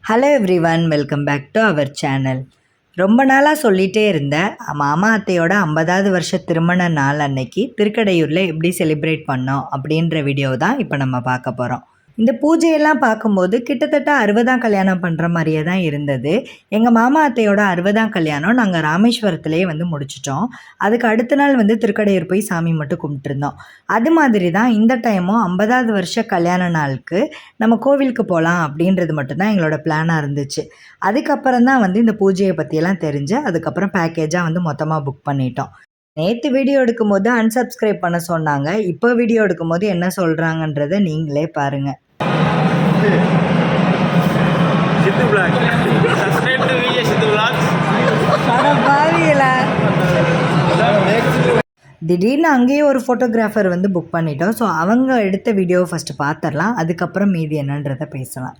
Hello everyone, welcome back to our channel. ரொம்ப நாளாக சொல்லிகிட்டே இருந்தேன், மாமா அத்தையோட 50வது வருஷ திருமண நாள் அன்னைக்கு திருக்கடையூரில் எப்படி செலிப்ரேட் பண்ணோம் அப்படின்ற வீடியோ தான் இப்போ நம்ம பார்க்க போகிறோம். இந்த பூஜையெல்லாம் பார்க்கும்போது கிட்டத்தட்ட 60ஆம் கல்யாணம் பண்ணுற மாதிரியே தான் இருந்தது. எங்கள் மாமா அத்தையோட 60ஆம் கல்யாணம் நாங்கள் ராமேஸ்வரத்துலேயே முடிச்சிட்டோம். அதுக்கு அடுத்த நாள் திருக்கடையூர் போய் சாமி மட்டும் கும்பிட்டுருந்தோம். அது மாதிரி தான் இந்த டைமும் 50வது வருஷ கல்யாண நாளுக்கு நம்ம கோவிலுக்கு போகலாம் அப்படின்றது மட்டும்தான் எங்களோட பிளானாக இருந்துச்சு. அதுக்கப்புறம் தான் இந்த பூஜையை பற்றியெல்லாம் தெரிஞ்சு அதுக்கப்புறம் பேக்கேஜாக மொத்தமாக புக் பண்ணிட்டோம். நேற்று வீடியோ எடுக்கும்போது அன்சப்ஸ்கிரைப் பண்ண சொன்னாங்க. இப்போ வீடியோ எடுக்கும்போது என்ன சொல்கிறாங்கன்றதை நீங்களே பாருங்கள். திடீர்னு அங்கேயே ஒரு ஃபோட்டோகிராஃபர் புக் பண்ணிட்டோம். ஸோ அவங்க எடுத்த வீடியோவை ஃபஸ்ட்டு பார்த்துடலாம், அதுக்கப்புறம் மீதி என்னன்றதை பேசலாம்.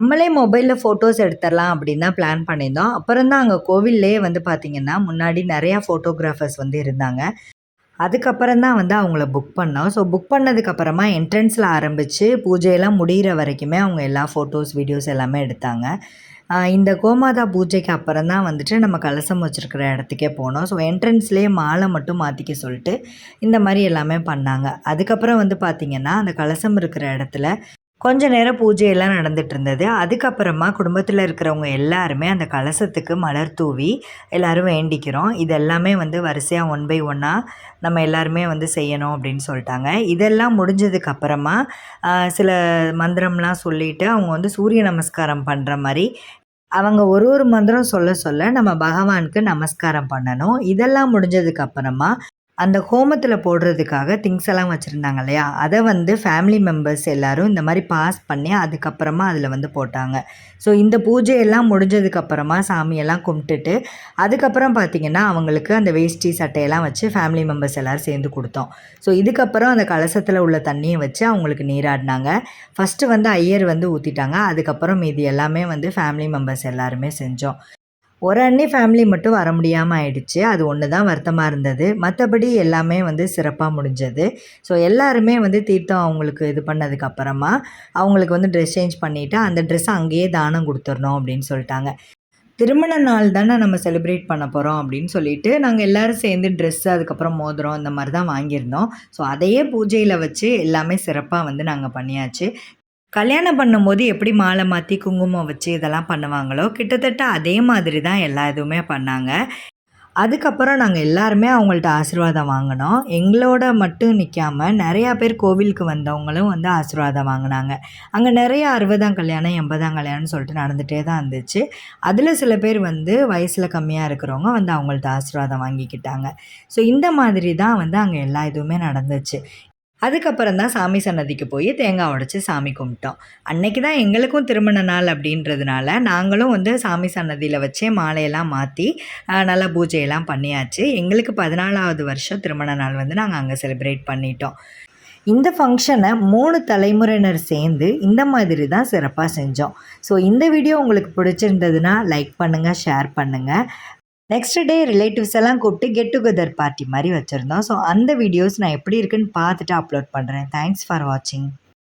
நம்மளே மொபைலில் ஃபோட்டோஸ் எடுத்துடலாம் அப்படின்னு தான் பிளான் பண்ணியிருந்தோம். அப்புறம் தான் அங்கே கோவில்லே பார்த்திங்கன்னா முன்னாடி நிறையா ஃபோட்டோகிராஃபர்ஸ் இருந்தாங்க. அதுக்கப்புறம் தான் அவங்கள புக் பண்ணோம். ஸோ புக் பண்ணதுக்கப்புறமா என்ட்ரன்ஸில் ஆரம்பித்து பூஜையெல்லாம் முடிகிற வரைக்குமே அவங்க எல்லா ஃபோட்டோஸ் வீடியோஸ் எல்லாமே எடுத்தாங்க. இந்த கோமாதா பூஜைக்கு அப்புறம் தான் நம்ம கலசம் வச்சுருக்கிற இடத்துக்கே போனோம். ஸோ என்ட்ரன்ஸ்லேயே மாலை மட்டும் மாற்றிக்க சொல்லிட்டு இந்த மாதிரி எல்லாமே பண்ணாங்க. அதுக்கப்புறம் பார்த்திங்கன்னா அந்த கலசம் இருக்கிற இடத்துல கொஞ்ச நேரம் பூஜையெல்லாம் நடந்துகிட்டு இருந்தது. அதுக்கப்புறமா குடும்பத்தில் இருக்கிறவங்க எல்லாருமே அந்த கலசத்துக்கு மலர் தூவி எல்லோரும் வேண்டிக்கிறோம். இது எல்லாமே வரிசையாக 1 பை 1ஆக நம்ம எல்லாருமே செய்யணும் அப்படின்னு சொல்லிட்டாங்க. இதெல்லாம் முடிஞ்சதுக்கப்புறமா சில மந்திரம்லாம் சொல்லிவிட்டு அவங்க சூரிய நமஸ்காரம் பண்ணுற மாதிரி அவங்க ஒரு மந்திரம் சொல்ல சொல்ல நம்ம பகவானுக்கு நமஸ்காரம் பண்ணணும். இதெல்லாம் முடிஞ்சதுக்கப்புறமா அந்த ஹோமத்தில் போடுறதுக்காக திங்ஸ் எல்லாம் வச்சுருந்தாங்க இல்லையா, அதை ஃபேமிலி மெம்பர்ஸ் எல்லோரும் இந்த மாதிரி பாஸ் பண்ணி அதுக்கப்புறமா அதில் போட்டாங்க. ஸோ இந்த பூஜையெல்லாம் முடிஞ்சதுக்கப்புறமா சாமியெல்லாம் கும்பிட்டுட்டு அதுக்கப்புறம் பார்த்திங்கன்னா அவங்களுக்கு அந்த வேஷ்டி சட்டையெல்லாம் வச்சு ஃபேமிலி மெம்பர்ஸ் எல்லோரும் சேர்ந்து கொடுத்தோம். ஸோ இதுக்கப்புறம் அந்த கலசத்தில் உள்ள தண்ணியை வச்சு அவங்களுக்கு நீராடினாங்க. ஃபஸ்ட்டு ஐயர் ஊற்றிட்டாங்க. அதுக்கப்புறம் மீதி எல்லாமே ஃபேமிலி மெம்பர்ஸ் எல்லாருமே செஞ்சோம். ஒரு அண்ணி ஃபேமிலி மட்டும் வர முடியாமல் ஆயிடுச்சு. அது ஒன்று தான் வருத்தமாக இருந்தது. மற்றபடி எல்லாமே சிறப்பாக முடிஞ்சது. ஸோ எல்லாருமே தீர்த்தம் அவங்களுக்கு இது பண்ணதுக்கப்புறமா அவங்களுக்கு ட்ரெஸ் சேஞ்ச் பண்ணிவிட்டு அந்த ட்ரெஸ்ஸை அங்கேயே தானம் கொடுத்துடணும் அப்படின்னு சொல்லிட்டாங்க. திருமண நாள் தானே நம்ம செலிப்ரேட் பண்ண போகிறோம் அப்படின்னு சொல்லிட்டு நாங்கள் எல்லோரும் சேர்ந்து ட்ரெஸ்ஸு அதுக்கப்புறம் மோதிரம் இந்த மாதிரி தான் வாங்கியிருந்தோம். ஸோ அதையே பூஜையில் வச்சு எல்லாமே சிறப்பாக வந்து நாங்கள் பண்ணியாச்சு. கல்யாணம் பண்ணும்போது எப்படி மாலை மாற்றி குங்குமம் வச்சு இதெல்லாம் பண்ணுவாங்களோ கிட்டத்தட்ட அதே மாதிரி தான் எல்லா இதுவுமே பண்ணாங்க. அதுக்கப்புறம் நாங்கள் எல்லாருமே அவங்கள்ட்ட ஆசீர்வாதம் வாங்கினோம். எங்களோட மட்டும் நிற்காம நிறையா பேர் கோவிலுக்கு வந்தவங்களும் வந்து ஆசீர்வாதம் வாங்கினாங்க. அங்கே நிறைய 60ஆம் கல்யாணம் 80ஆம் கல்யாணம்னு சொல்லிட்டு நடந்துகிட்டே தான் இருந்துச்சு. அதில் சில பேர் வந்து வயசில் கம்மியாக இருக்கிறவங்க வந்து அவங்கள்ட்ட ஆசீர்வாதம் வாங்கிக்கிட்டாங்க. ஸோ இந்த மாதிரி தான் வந்து அங்கே எல்லா இதுவுமே நடந்துச்சு. அதுக்கப்புறம் தான் சாமி சன்னதிக்கு போய் தேங்காய் உடைச்சி சாமி கும்பிட்டோம். அன்னைக்கு தான் எங்களுக்கும் திருமண நாள் அப்படின்றதுனால நாங்களும் வந்து சாமி சன்னதியில் வச்சே மாலையெல்லாம் மாற்றி நல்லா பூஜையெல்லாம் பண்ணியாச்சு. எங்களுக்கு 14வது வருஷம் திருமண நாள் வந்து நாங்கள் அங்கே செலிப்ரேட் பண்ணிட்டோம். இந்த ஃபங்க்ஷனை 3 தலைமுறையினர் சேர்ந்து இந்த மாதிரி தான் சிறப்பாக செஞ்சோம். ஸோ இந்த வீடியோ உங்களுக்கு பிடிச்சிருந்ததுன்னா லைக் பண்ணுங்கள், ஷேர் பண்ணுங்கள். நெக்ஸ்ட் டே ரிலேட்டிவ்ஸ் எல்லாம் கூப்பிட்டு கெட் டுகெதர் பார்ட்டி மாதிரி வச்சுருந்தோம். ஸோ அந்த வீடியோஸ் நான் எப்படி இருக்குன்னு பார்த்துட்டு அப்லோட் பண்ணுறேன். தேங்க்ஸ் ஃபார் வாட்சிங்.